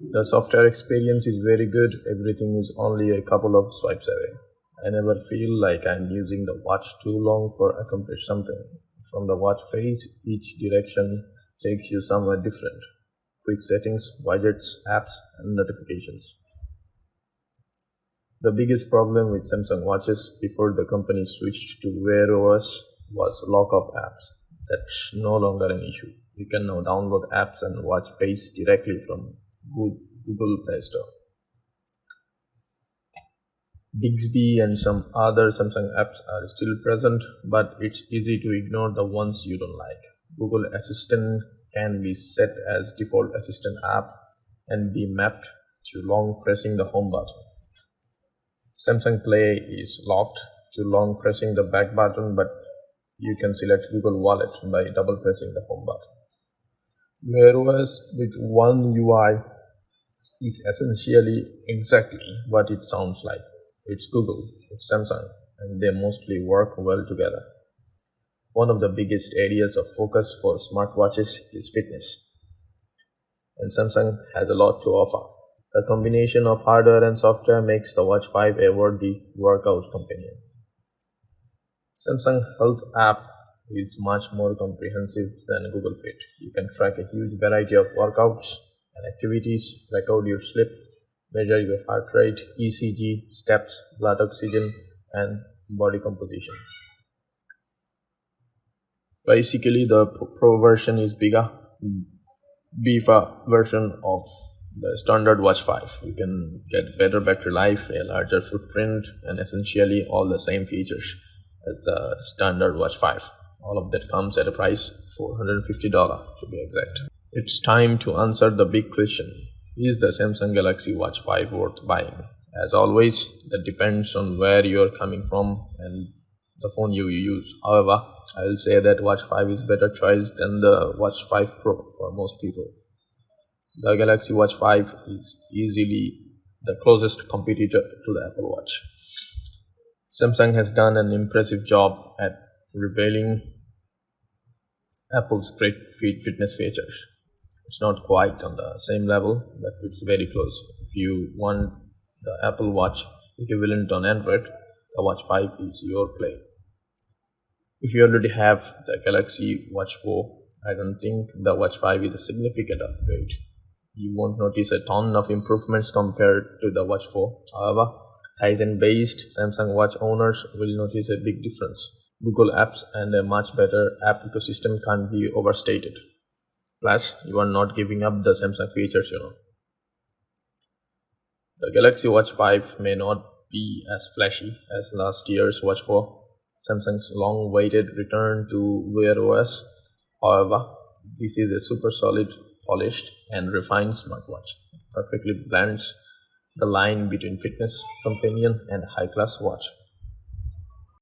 The software experience is very good. Everything is only a couple of swipes away. I never feel like I'm using the watch too long for accomplish something. From the watch face, each direction takes you somewhere different. Quick settings, widgets, apps, and notifications. The biggest problem with Samsung watches before the company switched to Wear OS was lack of apps. That's no longer an issue. You can now download apps and watch Face directly from Google Play Store. Bixby and some other Samsung apps are still present, but it's easy to ignore the ones you don't like. Google Assistant can be set as default assistant app and be mapped to long pressing the home button. Samsung Play is locked to long pressing the back button, but you can select Google Wallet by double pressing the home button. Wear OS with one UI is essentially exactly what it sounds like. It's Google, it's Samsung, and they mostly work well together. One of the biggest areas of focus for smartwatches is fitness, and Samsung has a lot to offer. The combination of hardware and software makes the Watch 5 a worthy workout companion. Samsung Health app is much more comprehensive than Google Fit. You can track a huge variety of workouts and activities, record your sleep, measure your heart rate, ECG, steps, blood oxygen, and body composition. Basically, the Pro version is beefer version of the standard Watch 5. You can get better battery life, a larger footprint, and essentially all the same features as the standard Watch 5. All of that comes at a price $450 to be exact. It's time to answer the big question. Is the Samsung Galaxy Watch 5 worth buying? As always, that depends on where you are coming from and the phone you use. However, I will say that Watch 5 is a better choice than the Watch 5 Pro for most people. The Galaxy Watch 5 is easily the closest competitor to the Apple Watch. Samsung has done an impressive job at revealing Apple's great fitness features. It's not quite on the same level, but it's very close. If you want the Apple Watch equivalent on Android, the Watch 5 is your play. If you already have the Galaxy Watch 4, I don't think the Watch 5 is a significant upgrade. You won't notice a ton of improvements compared to the Watch 4. However, Tizen-based Samsung Watch owners will notice a big difference. Google Apps and a much better app ecosystem can't be overstated. Plus, you are not giving up the Samsung features, The Galaxy Watch 5 may not be as flashy as last year's Watch 4, Samsung's long-awaited return to Wear OS. However, this is a super solid, polished, and refined smartwatch. It perfectly blends the line between fitness, companion, and high-class watch.